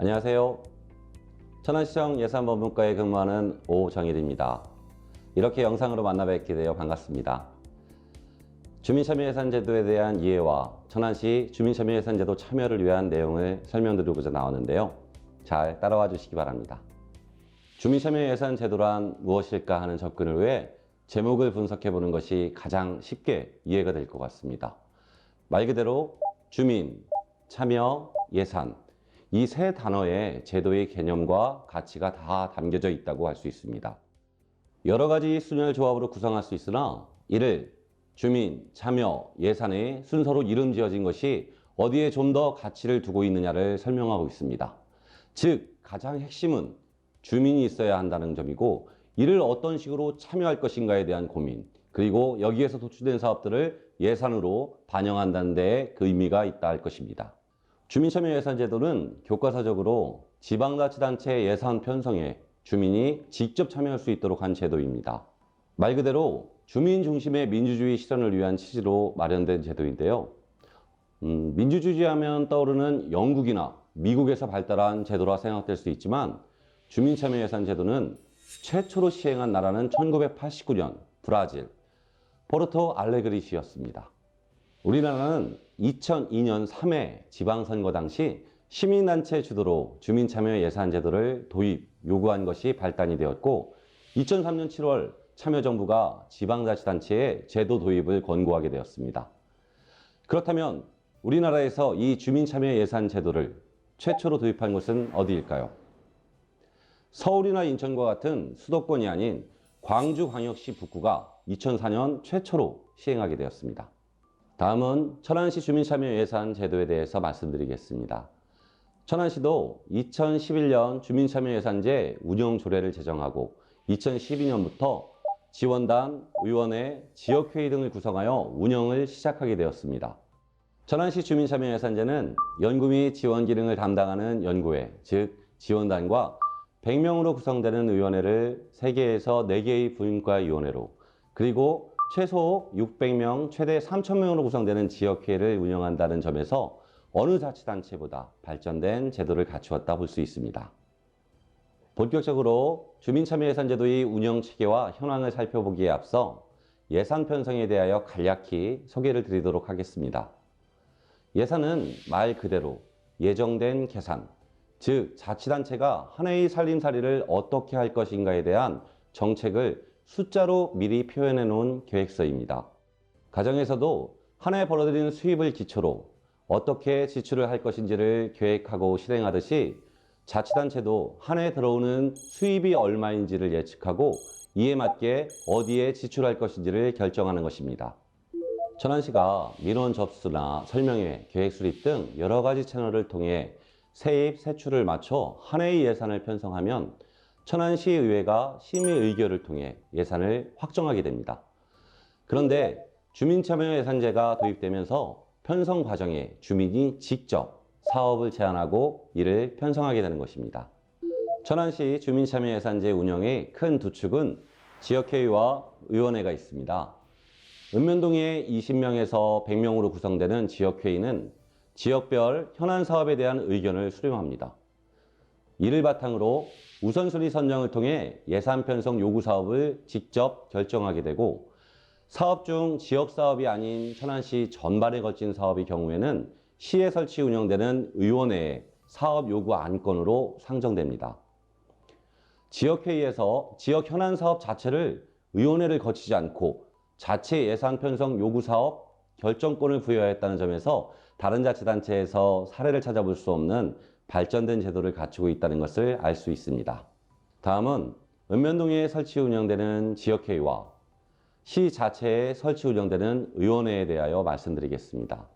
안녕하세요. 천안시청 예산법무과에 근무하는 오정일입니다. 이렇게 영상으로 만나 뵙게 되어 반갑습니다. 주민참여예산제도에 대한 이해와 천안시 주민참여예산제도 참여를 위한 내용을 설명드리고자 나오는데요. 잘 따라와 주시기 바랍니다. 주민참여예산제도란 무엇일까 하는 접근을 위해 제목을 분석해 보는 것이 가장 쉽게 이해가 될 것 같습니다. 말 그대로 주민, 참여, 예산, 이 세 단어의 제도의 개념과 가치가 다 담겨져 있다고 할 수 있습니다. 여러 가지 순열 조합으로 구성할 수 있으나 이를 주민, 참여, 예산에 순서로 이름 지어진 것이 어디에 좀 더 가치를 두고 있느냐를 설명하고 있습니다. 즉, 가장 핵심은 주민이 있어야 한다는 점이고, 이를 어떤 식으로 참여할 것인가에 대한 고민, 그리고 여기에서 도출된 사업들을 예산으로 반영한다는 데에 그 의미가 있다 할 것입니다. 주민참여예산제도는 교과서적으로 지방자치단체 예산 편성에 주민이 직접 참여할 수 있도록 한 제도입니다. 말 그대로 주민 중심의 민주주의 실현을 위한 취지로 마련된 제도인데요. 민주주의 하면 떠오르는 영국이나 미국에서 발달한 제도라 생각될 수 있지만, 주민참여예산제도는 최초로 시행한 나라는 1989년 브라질 포르토 알레그리시였습니다. 우리나라는 2002년 3회 지방선거 당시 시민단체 주도로 주민참여예산제도를 도입, 요구한 것이 발단이 되었고, 2003년 7월 참여정부가 지방자치단체의 제도 도입을 권고하게 되었습니다. 그렇다면 우리나라에서 이 주민참여예산제도를 최초로 도입한 곳은 어디일까요? 서울이나 인천과 같은 수도권이 아닌 광주광역시 북구가 2004년 최초로 시행하게 되었습니다. 다음은 천안시 주민참여예산 제도에 대해서 말씀드리겠습니다. 천안시도 2011년 주민참여예산제 운영조례를 제정하고 2012년부터 지원단, 의원회, 지역회의 등을 구성하여 운영을 시작하게 되었습니다. 천안시 주민참여예산제는 연구 및 지원 기능을 담당하는 연구회, 즉 지원단과 100명으로 구성되는 의원회를 3개에서 4개의 분과위원회로, 그리고 최소 600명, 최대 3,000명으로 구성되는 지역회의를 운영한다는 점에서 어느 자치단체보다 발전된 제도를 갖추었다 볼 수 있습니다. 본격적으로 주민참여예산제도의 운영체계와 현황을 살펴보기에 앞서 예산 편성에 대하여 간략히 소개를 드리도록 하겠습니다. 예산은 말 그대로 예정된 계산, 즉 자치단체가 한 해의 살림살이를 어떻게 할 것인가에 대한 정책을 숫자로 미리 표현해 놓은 계획서입니다. 가정에서도 한 해 벌어들이는 수입을 기초로 어떻게 지출을 할 것인지를 계획하고 실행하듯이, 자치단체도 한 해 들어오는 수입이 얼마인지를 예측하고 이에 맞게 어디에 지출할 것인지를 결정하는 것입니다. 천안시가 민원 접수나 설명회, 계획 수립 등 여러 가지 채널을 통해 세입, 세출을 맞춰 한 해의 예산을 편성하면 천안시의회가 심의 의결을 통해 예산을 확정하게 됩니다. 그런데 주민참여예산제가 도입되면서 편성 과정에 주민이 직접 사업을 제안하고 이를 편성하게 되는 것입니다. 천안시 주민참여예산제 운영의 큰 두 축은 지역회의와 의원회가 있습니다. 읍면동의 20명에서 100명으로 구성되는 지역회의는 지역별 현안 사업에 대한 의견을 수렴합니다. 이를 바탕으로 우선순위 선정을 통해 예산 편성 요구 사업을 직접 결정하게 되고, 사업 중 지역사업이 아닌 천안시 전반에 걸친 사업의 경우에는 시에 설치 운영되는 의원회의 사업 요구 안건으로 상정됩니다. 지역회의에서 지역 현안 사업 자체를 의원회를 거치지 않고 자체 예산 편성 요구 사업 결정권을 부여했다는 점에서 다른 자치단체에서 사례를 찾아볼 수 없는 발전된 제도를 갖추고 있다는 것을 알 수 있습니다. 다음은 읍면동에 설치 운영되는 지역회의와 시 자체에 설치 운영되는 의원회에 대하여 말씀드리겠습니다.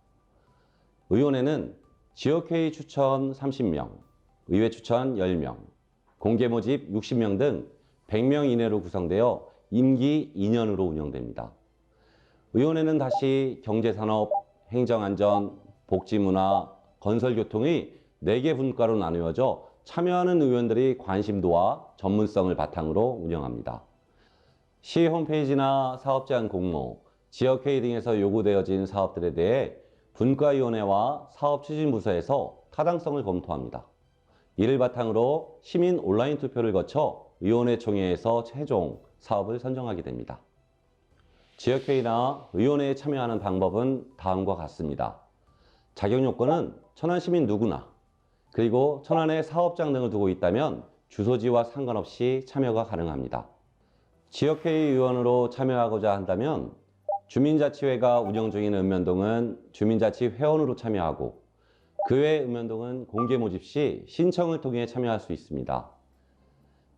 의원회는 지역회의 추천 30명, 의회 추천 10명, 공개 모집 60명 등 100명 이내로 구성되어 임기 2년으로 운영됩니다. 의원회는 다시 경제산업, 행정안전, 복지문화, 건설교통의 4개 분과로 나누어져 참여하는 의원들의 관심도와 전문성을 바탕으로 운영합니다. 시 홈페이지나 사업 제안 공모, 지역회의 등에서 요구되어진 사업들에 대해 분과위원회와 사업추진부서에서 타당성을 검토합니다. 이를 바탕으로 시민 온라인 투표를 거쳐 의원회 총회에서 최종 사업을 선정하게 됩니다. 지역회의나 의원회에 참여하는 방법은 다음과 같습니다. 자격 요건은 천안 시민 누구나, 그리고 천안에 사업장 등을 두고 있다면 주소지와 상관없이 참여가 가능합니다. 지역회의 의원으로 참여하고자 한다면 주민자치회가 운영 중인 읍면동은 주민자치 회원으로 참여하고, 그 외 읍면동은 공개 모집 시 신청을 통해 참여할 수 있습니다.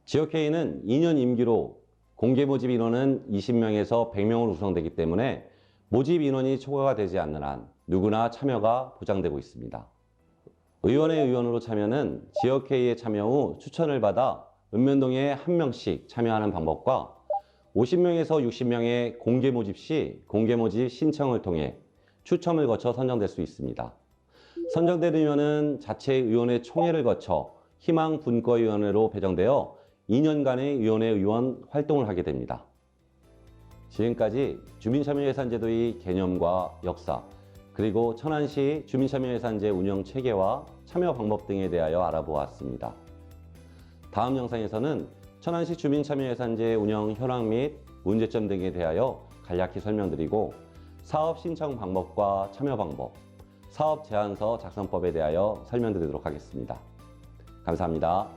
지역회의는 2년 임기로 공개 모집 인원은 20명에서 100명으로 구성되기 때문에 모집 인원이 초과가 되지 않는 한 누구나 참여가 보장되고 있습니다. 의원회 의원으로 참여는 지역회의에 참여 후 추천을 받아 읍면동에 1명씩 참여하는 방법과 50명에서 60명의 공개 모집 시 공개 모집 신청을 통해 추첨을 거쳐 선정될 수 있습니다. 선정된 의원은 자체 의원회 총회를 거쳐 희망 분과위원회로 배정되어 2년간의 의원회 의원 활동을 하게 됩니다. 지금까지 주민참여예산제도의 개념과 역사, 그리고 천안시 주민참여예산제 운영 체계와 참여 방법 등에 대하여 알아보았습니다. 다음 영상에서는 천안시 주민참여예산제 운영 현황 및 문제점 등에 대하여 간략히 설명드리고, 사업 신청 방법과 참여 방법, 사업 제안서 작성법에 대하여 설명드리도록 하겠습니다. 감사합니다.